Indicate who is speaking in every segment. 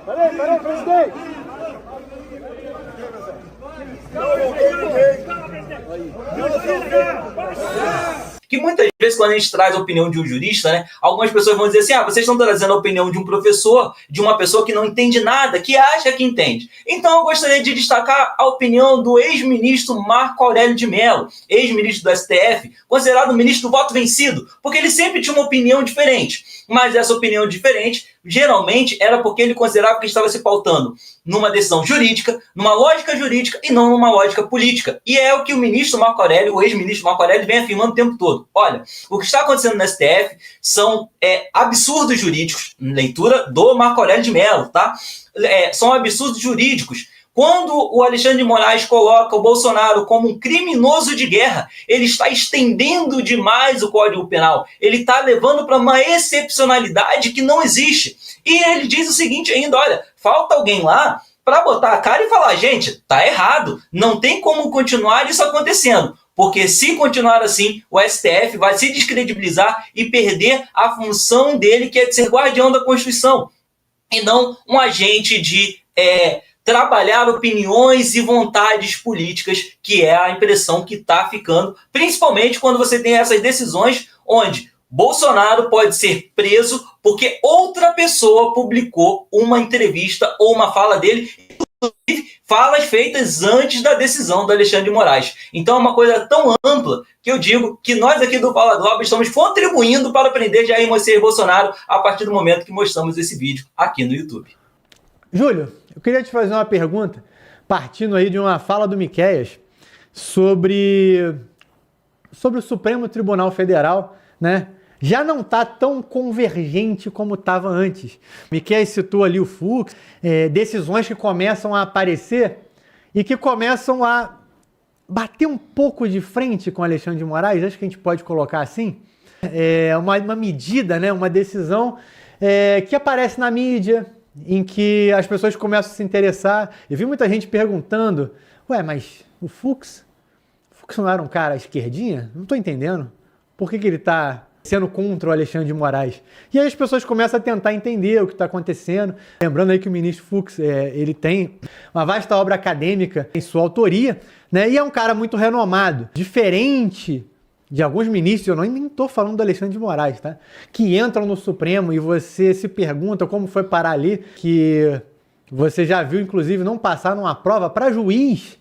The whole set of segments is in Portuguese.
Speaker 1: Peraí, presidente.
Speaker 2: Que muitas vezes, quando a gente traz a opinião de um jurista, né, algumas pessoas vão dizer assim, vocês estão trazendo a opinião de um professor, de uma pessoa que não entende nada, que acha que entende. Então eu gostaria de destacar a opinião do ex-ministro Marco Aurélio de Mello, ex-ministro do STF, considerado o ministro do voto vencido, porque ele sempre tinha uma opinião diferente. Mas essa opinião diferente, geralmente, era porque ele considerava que estava se pautando numa decisão jurídica, numa lógica jurídica e não numa lógica política. E é o que o ministro Marco Aurélio, o ex-ministro Marco Aurélio, vem afirmando o tempo todo. Olha, o que está acontecendo no STF são absurdos jurídicos, leitura do Marco Aurélio de Mello, tá? São absurdos jurídicos. Quando o Alexandre de Moraes coloca o Bolsonaro como um criminoso de guerra, ele está estendendo demais o Código Penal. Ele está levando para uma excepcionalidade que não existe. E ele diz o seguinte ainda, olha, falta alguém lá para botar a cara e falar, gente, tá errado, não tem como continuar isso acontecendo. Porque se continuar assim, o STF vai se descredibilizar e perder a função dele, que é de ser guardião da Constituição, e não um agente de trabalhar opiniões e vontades políticas, que é a impressão que está ficando, principalmente quando você tem essas decisões onde Bolsonaro pode ser preso porque outra pessoa publicou uma entrevista ou uma fala dele, inclusive falas feitas antes da decisão do Alexandre de Moraes. Então é uma coisa tão ampla que eu digo que nós aqui do Fala Globo estamos contribuindo para prender Jair Messias Bolsonaro a partir do momento que mostramos esse vídeo aqui no YouTube.
Speaker 3: Júlio, eu queria te fazer uma pergunta, partindo aí de uma fala do Miqueias sobre o Supremo Tribunal Federal, né? Já não está tão convergente como estava antes. Miqueias citou ali o Fux, decisões que começam a aparecer e que começam a bater um pouco de frente com Alexandre de Moraes, acho que a gente pode colocar assim. Uma medida, né? Uma decisão que aparece na mídia, em que as pessoas começam a se interessar. Eu vi muita gente perguntando, mas o Fux não era um cara à esquerdinha? Não estou entendendo. Por que ele está sendo contra o Alexandre de Moraes? E aí as pessoas começam a tentar entender o que está acontecendo. Lembrando aí que o ministro Fux, ele tem uma vasta obra acadêmica em sua autoria, né? E é um cara muito renomado. Diferente de alguns ministros, eu nem estou falando do Alexandre de Moraes, tá? Que entram no Supremo e você se pergunta como foi parar ali, que você já viu, inclusive, não passar numa prova para juiz.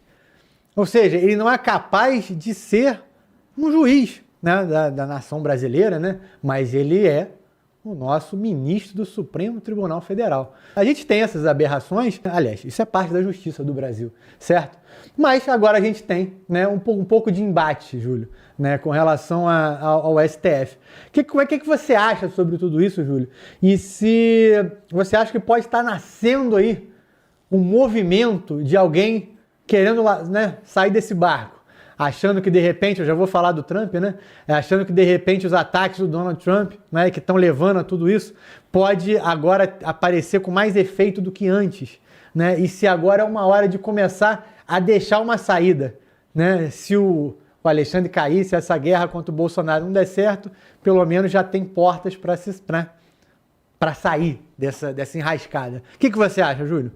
Speaker 3: Ou seja, ele não é capaz de ser um juiz, né, da nação brasileira, né? Mas ele é o nosso ministro do Supremo Tribunal Federal. A gente tem essas aberrações, aliás, isso é parte da justiça do Brasil, certo? Mas agora a gente tem, né, um pouco de embate, Júlio, né, com relação ao STF. O que você acha sobre tudo isso, Júlio? E se você acha que pode estar nascendo aí um movimento de alguém querendo, né, sair desse barco, achando que de repente, eu já vou falar do Trump, né? Achando que de repente os ataques do Donald Trump, né, que estão levando a tudo isso, pode agora aparecer com mais efeito do que antes, né? E se agora é uma hora de começar a deixar uma saída, né? Se o Alexandre cair, se essa guerra contra o Bolsonaro não der certo, pelo menos já tem portas para sair dessa enrascada. O que você acha, Júlio?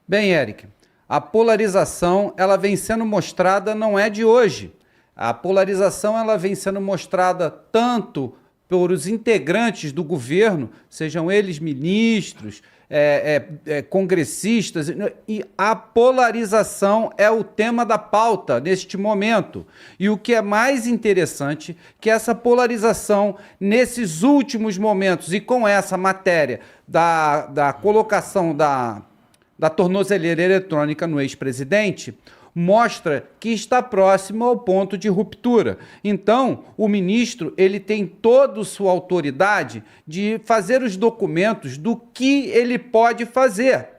Speaker 4: Bem, Eric, a polarização ela vem sendo mostrada não é de hoje. A polarização ela vem sendo mostrada tanto por os integrantes do governo, sejam eles ministros, congressistas, e a polarização é o tema da pauta neste momento. E o que é mais interessante, que essa polarização, nesses últimos momentos, e com essa matéria da colocação da tornozeleira eletrônica no ex-presidente, mostra que está próximo ao ponto de ruptura. Então, o ministro ele tem toda a sua autoridade de fazer os documentos do que ele pode fazer.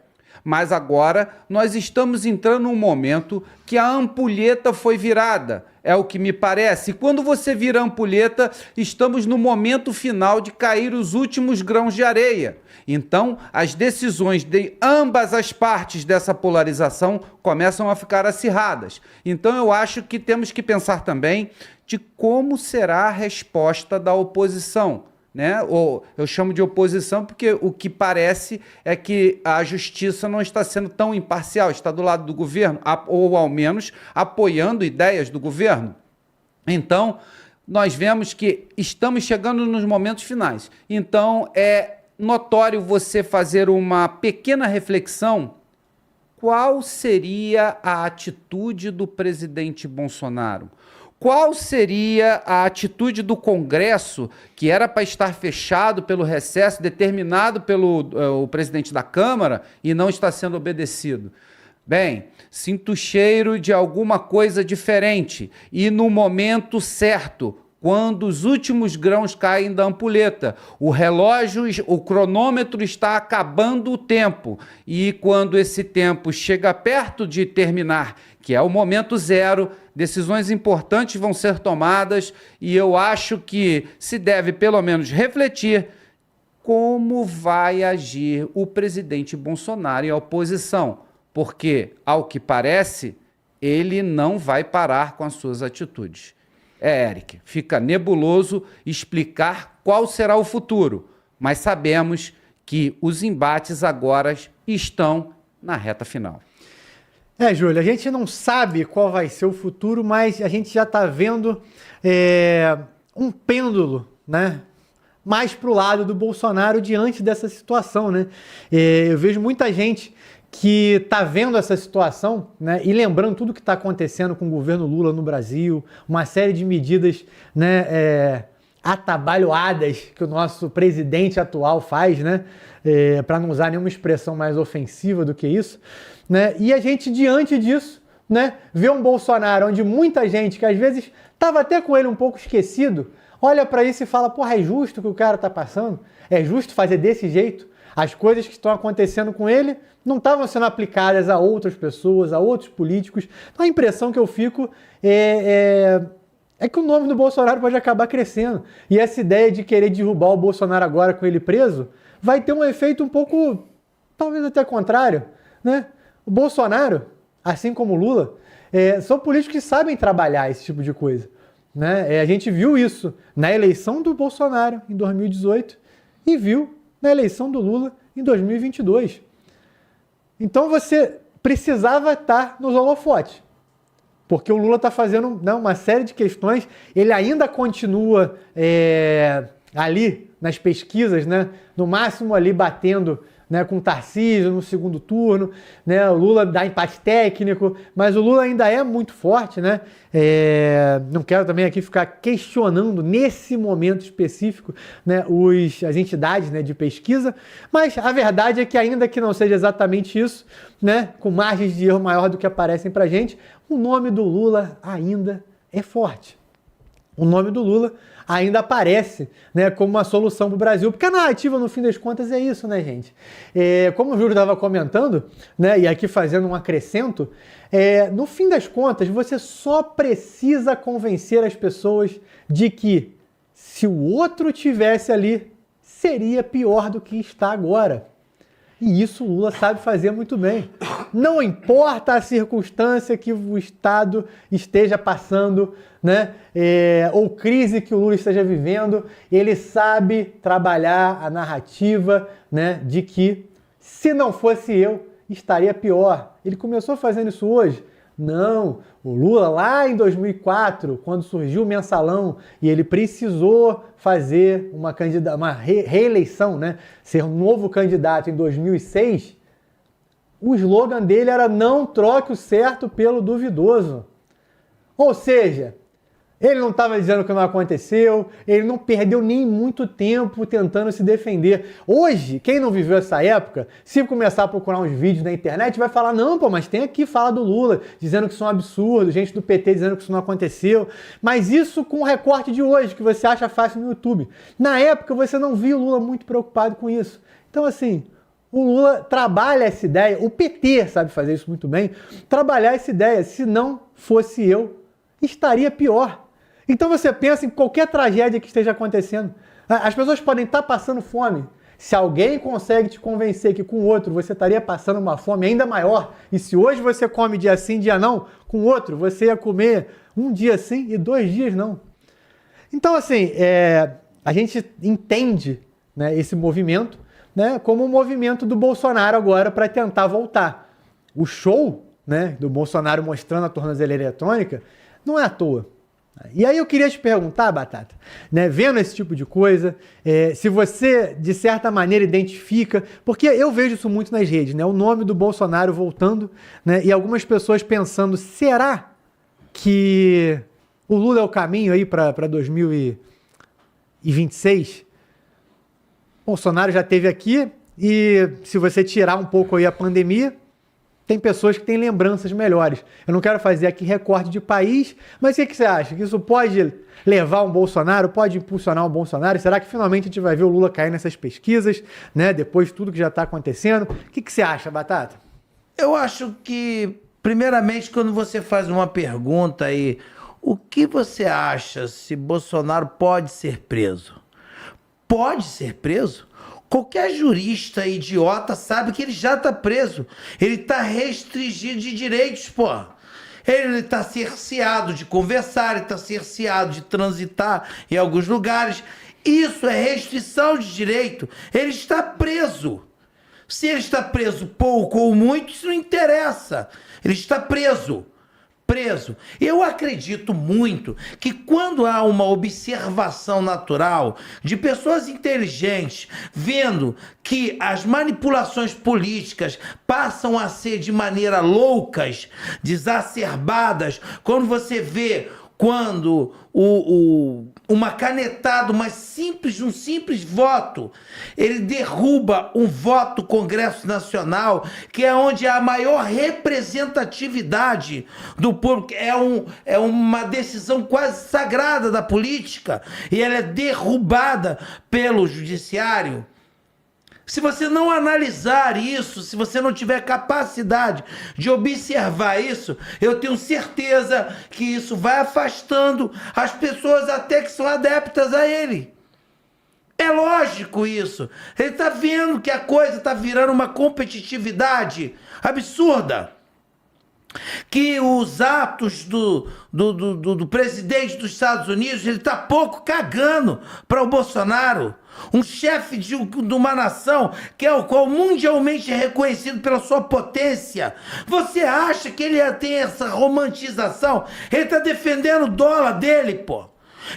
Speaker 4: Mas agora nós estamos entrando num momento que a ampulheta foi virada, é o que me parece. E quando você vira a ampulheta, estamos no momento final de cair os últimos grãos de areia. Então, as decisões de ambas as partes dessa polarização começam a ficar acirradas. Então, eu acho que temos que pensar também de como será a resposta da oposição né? Ou eu chamo de oposição porque o que parece é que a justiça não está sendo tão imparcial, está do lado do governo, ou ao menos apoiando ideias do governo. Então, nós vemos que estamos chegando nos momentos finais. Então, é notório você fazer uma pequena reflexão. Qual seria a atitude do presidente Bolsonaro? Qual seria a atitude do Congresso, que era para estar fechado pelo recesso, determinado pelo o presidente da Câmara, e não está sendo obedecido? Bem, sinto o cheiro de alguma coisa diferente e no momento certo, quando os últimos grãos caem da ampulheta, o relógio, o cronômetro está acabando o tempo e quando esse tempo chega perto de terminar, que é o momento zero, decisões importantes vão ser tomadas e eu acho que se deve pelo menos refletir como vai agir o presidente Bolsonaro e a oposição, porque, ao que parece, ele não vai parar com as suas atitudes. Eric, fica nebuloso explicar qual será o futuro, mas sabemos que os embates agora estão na reta final.
Speaker 3: Júlio, a gente não sabe qual vai ser o futuro, mas a gente já está vendo um pêndulo, né? Mais para o lado do Bolsonaro diante dessa situação, né? Eu vejo muita gente que está vendo essa situação, né, e lembrando tudo que está acontecendo com o governo Lula no Brasil, uma série de medidas, né, atabalhoadas que o nosso presidente atual faz, né, para não usar nenhuma expressão mais ofensiva do que isso, né, e a gente, diante disso, né, vê um Bolsonaro onde muita gente, que às vezes estava até com ele um pouco esquecido, olha para isso e fala, porra, é justo o que o cara está passando? É justo fazer desse jeito? As coisas que estão acontecendo com ele não estavam sendo aplicadas a outras pessoas, a outros políticos. Então a impressão que eu fico é que o nome do Bolsonaro pode acabar crescendo. E essa ideia de querer derrubar o Bolsonaro agora com ele preso vai ter um efeito um pouco, talvez até contrário, né? O Bolsonaro, assim como o Lula, são políticos que sabem trabalhar esse tipo de coisa, né? A gente viu isso na eleição do Bolsonaro em 2018 e viu na eleição do Lula em 2022. Então você precisava estar nos holofotes, porque o Lula está fazendo, né, uma série de questões, ele ainda continua ali nas pesquisas, né, no máximo ali batendo, né, com o Tarcísio no segundo turno, né, o Lula dá empate técnico, mas o Lula ainda é muito forte, né, não quero também aqui ficar questionando nesse momento específico, né, as entidades, né, de pesquisa, mas a verdade é que ainda que não seja exatamente isso, né, com margens de erro maior do que aparecem pra gente, o nome do Lula ainda é forte. O nome do Lula ainda aparece, né, como uma solução para o Brasil, porque a narrativa, no fim das contas, é isso, né, gente? Como o Júlio estava comentando, né, e aqui fazendo um acrescento, no fim das contas, você só precisa convencer as pessoas de que, se o outro tivesse ali, seria pior do que está agora. E isso o Lula sabe fazer muito bem. Não importa a circunstância que o Estado esteja passando, né, ou crise que o Lula esteja vivendo, ele sabe trabalhar a narrativa, né, de que, se não fosse eu, estaria pior. Ele começou fazendo isso hoje? Não. O Lula, lá em 2004, quando surgiu o Mensalão e ele precisou fazer uma reeleição, né, ser um novo candidato em 2006, o slogan dele era não troque o certo pelo duvidoso. Ou seja, ele não estava dizendo que não aconteceu, ele não perdeu nem muito tempo tentando se defender. Hoje, quem não viveu essa época, se começar a procurar uns vídeos na internet, vai falar, não, pô, mas tem aqui fala do Lula, dizendo que isso é um absurdo, gente do PT dizendo que isso não aconteceu. Mas isso com o recorte de hoje, que você acha fácil no YouTube. Na época, você não viu o Lula muito preocupado com isso. Então, assim, o Lula trabalha essa ideia, o PT sabe fazer isso muito bem, trabalhar essa ideia, se não fosse eu, estaria pior. Então você pensa em qualquer tragédia que esteja acontecendo. As pessoas podem estar passando fome. Se alguém consegue te convencer que com o outro você estaria passando uma fome ainda maior, e se hoje você come dia sim, dia não, com o outro você ia comer um dia sim e 2 dias não. Então, assim, a gente entende, né, esse movimento, né, como o movimento do Bolsonaro agora para tentar voltar. O show, né, do Bolsonaro mostrando a tornozeleira eletrônica não é à toa. E aí eu queria te perguntar, Batata, né, vendo esse tipo de coisa, se você, de certa maneira, identifica, porque eu vejo isso muito nas redes, né, o nome do Bolsonaro voltando, né, e algumas pessoas pensando, será que o Lula é o caminho aí para 2026? Bolsonaro já esteve aqui e se você tirar um pouco aí a pandemia, tem pessoas que têm lembranças melhores. Eu não quero fazer aqui recorte de país, mas o que você acha? Que isso pode levar um Bolsonaro, pode impulsionar um Bolsonaro? Será que finalmente a gente vai ver o Lula cair nessas pesquisas, né? Depois de tudo que já está acontecendo? O que você acha, Batata?
Speaker 1: Eu acho que, primeiramente, quando você faz uma pergunta aí, o que você acha se Bolsonaro pode ser preso? Pode ser preso? Qualquer jurista idiota sabe que ele já está preso. Ele está restringido de direitos, pô. Ele está cerceado de conversar, ele está cerceado de transitar em alguns lugares. Isso é restrição de direito. Ele está preso. Se ele está preso pouco ou muito, isso não interessa. Ele está preso. Eu acredito muito que quando há uma observação natural de pessoas inteligentes vendo que as manipulações políticas passam a ser de maneira loucas, desacerbadas, quando você vê quando uma canetada, um simples voto, ele derruba um voto do Congresso Nacional, que é onde há a maior representatividade do público, é uma decisão quase sagrada da política, e ela é derrubada pelo judiciário. Se você não analisar isso, se você não tiver capacidade de observar isso, eu tenho certeza que isso vai afastando as pessoas até que são adeptas a ele. É lógico isso. Ele está vendo que a coisa está virando uma competitividade absurda. Que os atos do presidente dos Estados Unidos, ele está pouco cagando para o Bolsonaro. Um chefe de uma nação que é o qual mundialmente é reconhecido pela sua potência. Você acha que ele tem essa romantização? Ele está defendendo o dólar dele, pô.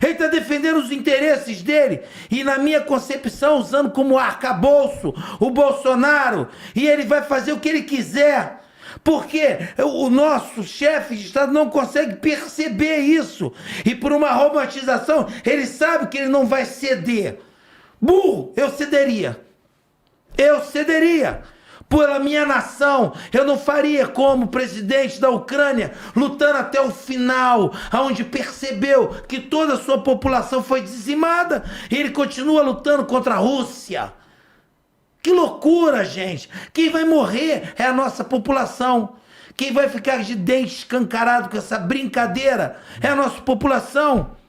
Speaker 1: Ele está defendendo os interesses dele. E na minha concepção, usando como arcabouço o Bolsonaro. E ele vai fazer o que ele quiser. Porque o nosso chefe de Estado não consegue perceber isso. E por uma romantização, ele sabe que ele não vai ceder. Burro, eu cederia. Pela minha nação, eu não faria como o presidente da Ucrânia, lutando até o final, onde percebeu que toda a sua população foi dizimada, e ele continua lutando contra a Rússia. Que loucura, gente! Quem vai morrer é a nossa população. Quem vai ficar de dente escancarado com essa brincadeira é a nossa população.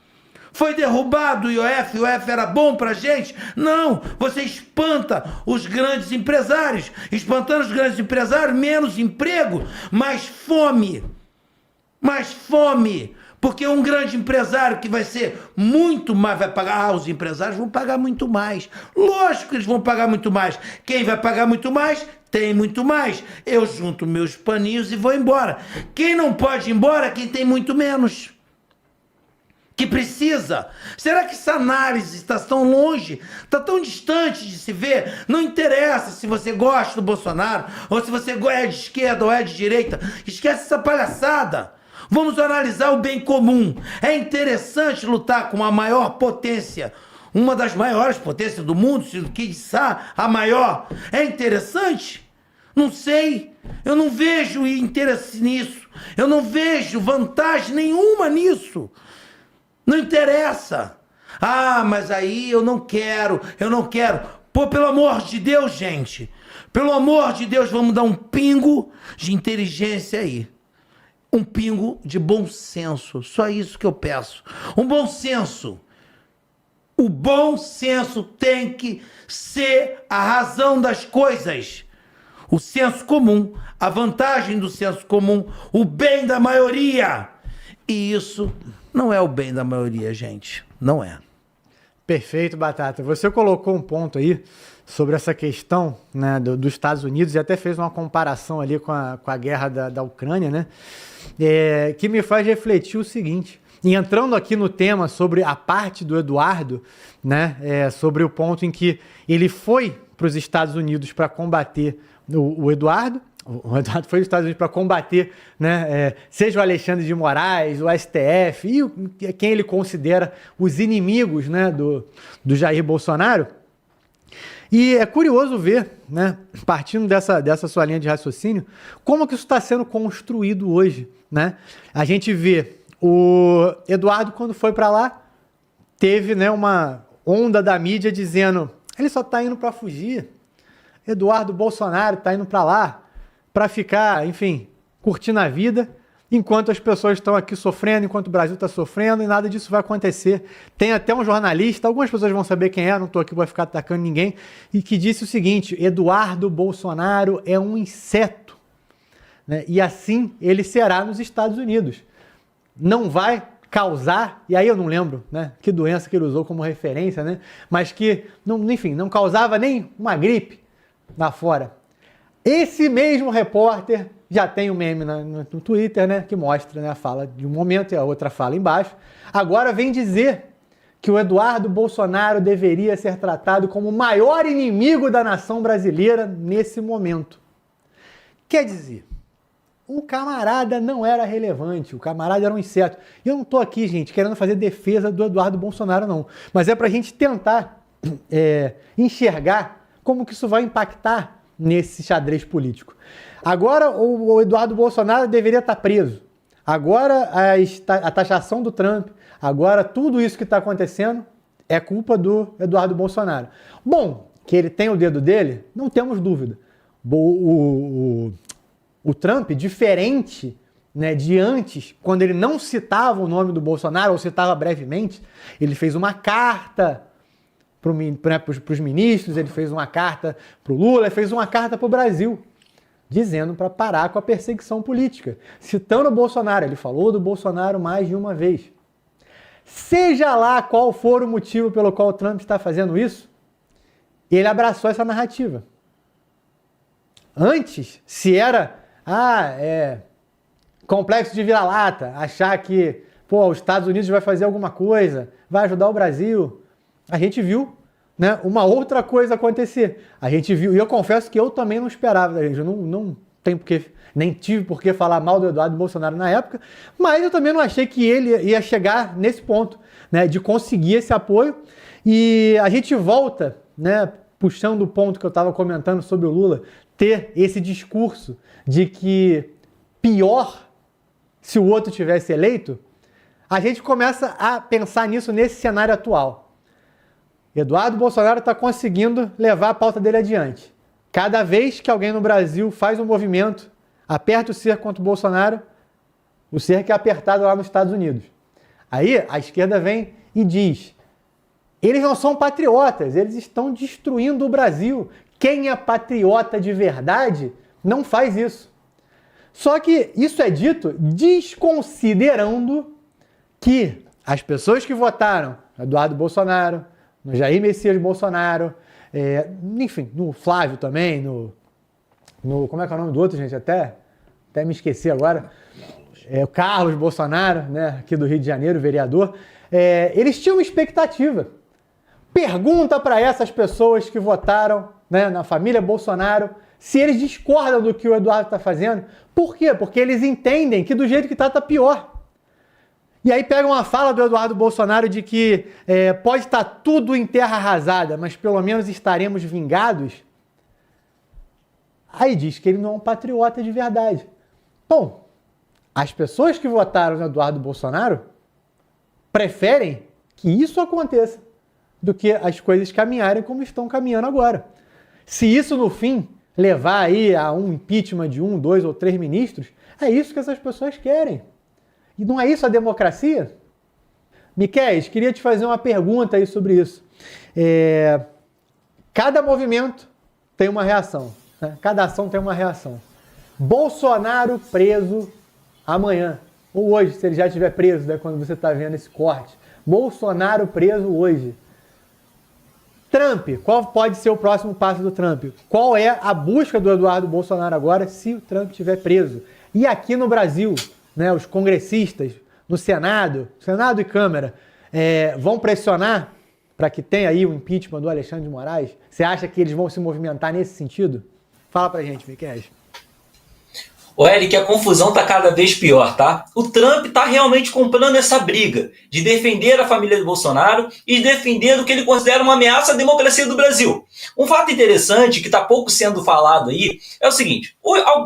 Speaker 1: Foi derrubado o IOF era bom pra gente? Não, você espanta os grandes empresários. Espantando os grandes empresários, menos emprego, mais fome. Porque um grande empresário que vai ser muito mais, vai pagar, os empresários vão pagar muito mais. Lógico que eles vão pagar muito mais. Quem vai pagar muito mais, tem muito mais. Eu junto meus paninhos e vou embora. Quem não pode ir embora é quem tem muito menos. Que precisa. Será que essa análise está tão longe, está tão distante de se ver? Não interessa se você gosta do Bolsonaro, ou se você é de esquerda ou é de direita. Esquece essa palhaçada. Vamos analisar o bem comum. É interessante lutar com a maior potência, uma das maiores potências do mundo, se quiçá a maior. É interessante? Não sei. Eu não vejo interesse nisso. Eu não vejo vantagem nenhuma nisso. Não interessa. Ah, mas aí eu não quero. Pô, pelo amor de Deus, gente. Pelo amor de Deus, vamos dar um pingo de inteligência aí. Um pingo de bom senso. Só isso que eu peço. Um bom senso. O bom senso tem que ser a razão das coisas. O senso comum, a vantagem do senso comum, o bem da maioria. E isso não é o bem da maioria, gente. Não é.
Speaker 3: Perfeito, Batata. Você colocou um ponto aí sobre essa questão, né, dos Estados Unidos e até fez uma comparação ali com a guerra da Ucrânia, né? Que me faz refletir o seguinte. E entrando aqui no tema sobre a parte do Eduardo, né, sobre o ponto em que ele foi para os Estados Unidos para combater o Eduardo. O Eduardo foi aos Estados Unidos para combater, né, seja o Alexandre de Moraes, o STF e quem ele considera os inimigos, né, do Jair Bolsonaro. E é curioso ver, né, partindo dessa sua linha de raciocínio, como que isso está sendo construído hoje, né? A gente vê o Eduardo, quando foi para lá, teve, né, uma onda da mídia dizendo ele só está indo para fugir. Eduardo Bolsonaro está indo para lá para ficar, enfim, curtindo a vida, enquanto as pessoas estão aqui sofrendo, enquanto o Brasil está sofrendo, e nada disso vai acontecer. Tem até um jornalista, algumas pessoas vão saber quem é, não estou aqui para ficar atacando ninguém, e que disse o seguinte: Eduardo Bolsonaro é um inseto, né? E assim ele será nos Estados Unidos. Não vai causar, e aí eu não lembro, né, que doença que ele usou como referência, né, mas que, enfim, não causava nem uma gripe lá fora. Esse mesmo repórter já tem um meme no Twitter, né, que mostra, né, a fala de um momento e a outra fala embaixo. Agora vem dizer que o Eduardo Bolsonaro deveria ser tratado como o maior inimigo da nação brasileira nesse momento. Quer dizer, o camarada não era relevante, o camarada era um inseto. E eu não estou aqui, gente, querendo fazer defesa do Eduardo Bolsonaro, não. Mas é para a gente tentar enxergar como que isso vai impactar nesse xadrez político. Agora o Eduardo Bolsonaro deveria estar preso. Agora a taxação do Trump, agora tudo isso que está acontecendo é culpa do Eduardo Bolsonaro. Bom, que ele tem o dedo dele, não temos dúvida. O Trump, diferente, né, de antes, quando ele não citava o nome do Bolsonaro, ou citava brevemente, ele fez uma carta para os ministros, ele fez uma carta para o Lula, ele fez uma carta para o Brasil, dizendo para parar com a perseguição política. Citando o Bolsonaro, ele falou do Bolsonaro mais de uma vez. Seja lá qual for o motivo pelo qual o Trump está fazendo isso, ele abraçou essa narrativa. Antes, se era complexo de vira-lata, achar que os Estados Unidos vai fazer alguma coisa, vai ajudar o Brasil, a gente viu, né, uma outra coisa acontecer. A gente viu, e eu confesso que eu também não esperava, eu não tenho porque, nem tive por que falar mal do Eduardo Bolsonaro na época, mas eu também não achei que ele ia chegar nesse ponto, né, de conseguir esse apoio. E a gente volta, né, puxando o ponto que eu estava comentando sobre o Lula, ter esse discurso de que pior se o outro tivesse eleito, a gente começa a pensar nisso nesse cenário atual. Eduardo Bolsonaro está conseguindo levar a pauta dele adiante. Cada vez que alguém no Brasil faz um movimento, aperta o cerco contra o Bolsonaro, o cerco é apertado lá nos Estados Unidos. Aí a esquerda vem e diz: eles não são patriotas, eles estão destruindo o Brasil. Quem é patriota de verdade não faz isso. Só que isso é dito desconsiderando que as pessoas que votaram no Eduardo Bolsonaro, no Jair Messias Bolsonaro, enfim, no Flávio também, no como é que é o nome do outro, gente? Até me esqueci agora. O Carlos Bolsonaro, né, aqui do Rio de Janeiro, vereador. Eles tinham uma expectativa. Pergunta para essas pessoas que votaram, né, na família Bolsonaro se eles discordam do que o Eduardo está fazendo. Por quê? Porque eles entendem que do jeito que está pior. E aí pegam uma fala do Eduardo Bolsonaro de que pode estar tudo em terra arrasada, mas pelo menos estaremos vingados. Aí diz que ele não é um patriota de verdade. Bom, as pessoas que votaram no Eduardo Bolsonaro preferem que isso aconteça do que as coisas caminharem como estão caminhando agora. Se isso, no fim, levar aí a um impeachment de 1, 2 ou 3 ministros, é isso que essas pessoas querem. E não é isso a democracia? Miquéis, queria te fazer uma pergunta aí sobre isso. Cada movimento tem uma reação, né? Cada ação tem uma reação. Bolsonaro preso amanhã, ou hoje, se ele já estiver preso, né, quando você está vendo esse corte. Bolsonaro preso hoje. Trump, qual pode ser o próximo passo do Trump? Qual é a busca do Eduardo Bolsonaro agora se o Trump estiver preso? E aqui no Brasil, né, os congressistas no Senado e Câmara, vão pressionar para que tenha aí o impeachment do Alexandre de Moraes? Você acha que eles vão se movimentar nesse sentido? Fala pra gente, Miquel.
Speaker 2: Ô, Eric, a confusão tá cada vez pior, tá? O Trump tá realmente comprando essa briga de defender a família do Bolsonaro e defender o que ele considera uma ameaça à democracia do Brasil. Um fato interessante que tá pouco sendo falado aí é o seguinte: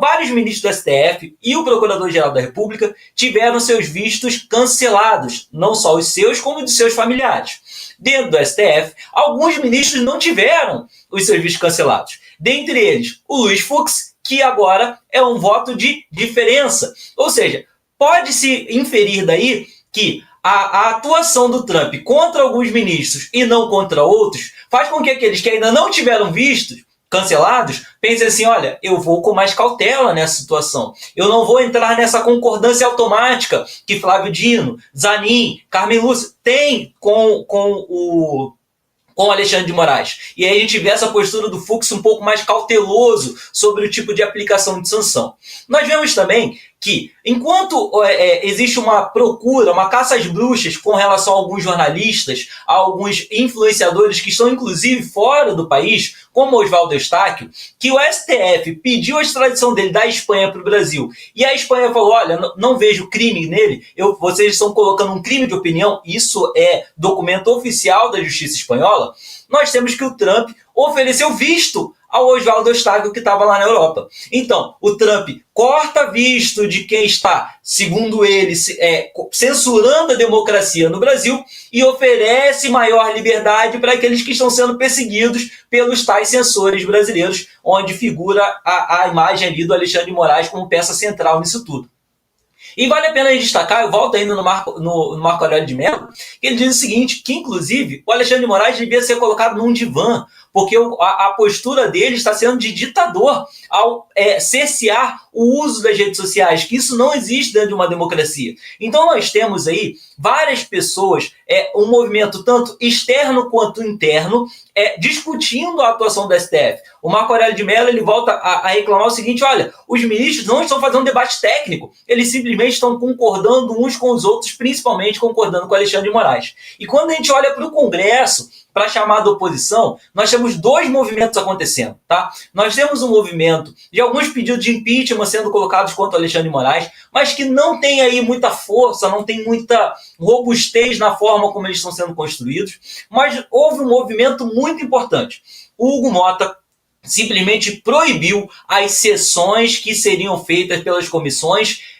Speaker 2: vários ministros do STF e o Procurador-Geral da República tiveram seus vistos cancelados, não só os seus, como os de seus familiares. Dentro do STF, alguns ministros não tiveram os seus vistos cancelados. Dentre eles, o Luiz Fux, que agora é um voto de diferença. Ou seja, pode-se inferir daí que a atuação do Trump contra alguns ministros e não contra outros faz com que aqueles que ainda não tiveram vistos cancelados pensem assim: olha, eu vou com mais cautela nessa situação. Eu não vou entrar nessa concordância automática que Flávio Dino, Zanin, Carmen Lúcia têm com Alexandre de Moraes. E aí a gente vê essa postura do Fux um pouco mais cauteloso sobre o tipo de aplicação de sanção. Nós vemos também que, enquanto existe uma procura, uma caça às bruxas com relação a alguns jornalistas, a alguns influenciadores que estão inclusive fora do país, como Oswaldo Eustáquio, que o STF pediu a extradição dele da Espanha para o Brasil, e a Espanha falou: olha, não vejo crime nele, vocês estão colocando um crime de opinião, isso é documento oficial da justiça espanhola. Nós temos que o Trump ofereceu visto ao Oswaldo Eustáquio, que estava lá na Europa. Então, o Trump corta visto de quem está, segundo ele, censurando a democracia no Brasil e oferece maior liberdade para aqueles que estão sendo perseguidos pelos tais censores brasileiros, onde figura a imagem ali do Alexandre de Moraes como peça central nisso tudo. E vale a pena destacar, eu volto ainda no Marco Aurélio de Mello, que ele diz o seguinte, que inclusive o Alexandre de Moraes devia ser colocado num divã, porque a postura dele está sendo de ditador ao cercear o uso das redes sociais, que isso não existe dentro de uma democracia. Então nós temos aí várias pessoas, um movimento tanto externo quanto interno, discutindo a atuação do STF. O Marco Aurélio de Mello ele volta a reclamar o seguinte: olha, os ministros não estão fazendo um debate técnico, eles simplesmente estão concordando uns com os outros, principalmente concordando com Alexandre de Moraes. E quando a gente olha para o Congresso, para a chamada oposição, nós temos dois movimentos acontecendo, tá? Nós temos um movimento de alguns pedidos de impeachment sendo colocados contra Alexandre de Moraes, mas que não tem aí muita força, não tem muita robustez na forma como eles estão sendo construídos, mas houve um movimento muito importante. O Hugo Mota simplesmente proibiu as sessões que seriam feitas pelas comissões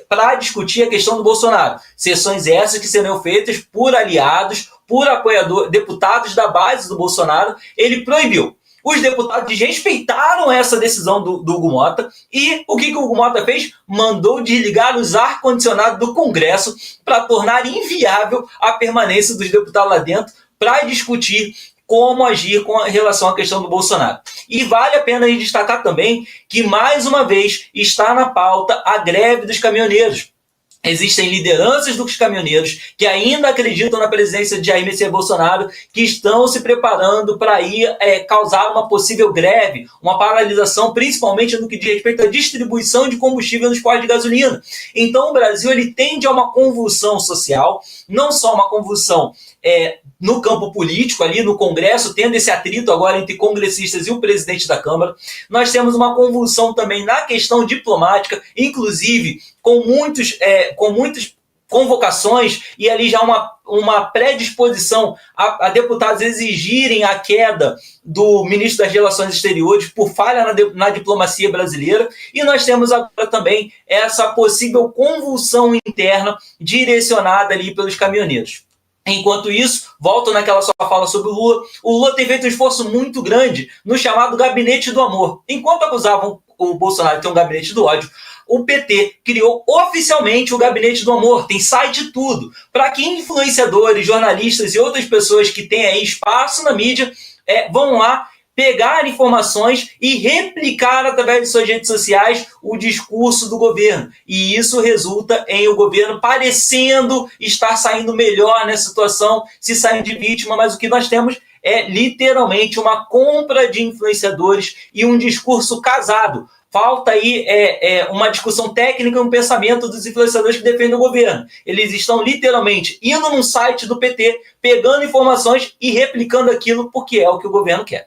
Speaker 2: para discutir a questão do Bolsonaro. Sessões essas que serão feitas por aliados, por apoiadores, deputados da base do Bolsonaro, ele proibiu. Os deputados respeitaram essa decisão do Hugo Mota e o que o Hugo Mota fez? Mandou desligar os ar-condicionados do Congresso para tornar inviável a permanência dos deputados lá dentro para discutir como agir com relação à questão do Bolsonaro. E vale a pena destacar também que, mais uma vez, está na pauta a greve dos caminhoneiros. Existem lideranças dos caminhoneiros que ainda acreditam na presidência de Jair Messias Bolsonaro, que estão se preparando para ir causar uma possível greve, uma paralisação, principalmente no que diz respeito à distribuição de combustível nos postos de gasolina. Então o Brasil ele tende a uma convulsão social, não só uma convulsão no campo político, ali no Congresso, tendo esse atrito agora entre congressistas e o presidente da Câmara. Nós temos uma convulsão também na questão diplomática, inclusive com muitas convocações e ali já uma predisposição a deputados exigirem a queda do ministro das Relações Exteriores por falha na diplomacia brasileira. E nós temos agora também essa possível convulsão interna direcionada ali pelos caminhoneiros. Enquanto isso, volto naquela sua fala sobre o Lula tem feito um esforço muito grande no chamado gabinete do amor. Enquanto acusavam o Bolsonaro de ter um gabinete do ódio, o PT criou oficialmente o gabinete do amor, tem site e tudo, para que influenciadores, jornalistas e outras pessoas que têm aí espaço na mídia vão lá pegar informações e replicar através de suas redes sociais o discurso do governo. E isso resulta em o governo parecendo estar saindo melhor nessa situação, se saindo de vítima, mas o que nós temos é literalmente uma compra de influenciadores e um discurso casado. Falta aí uma discussão técnica e um pensamento dos influenciadores que defendem o governo. Eles estão literalmente indo num site do PT, pegando informações e replicando aquilo porque é o que o governo quer.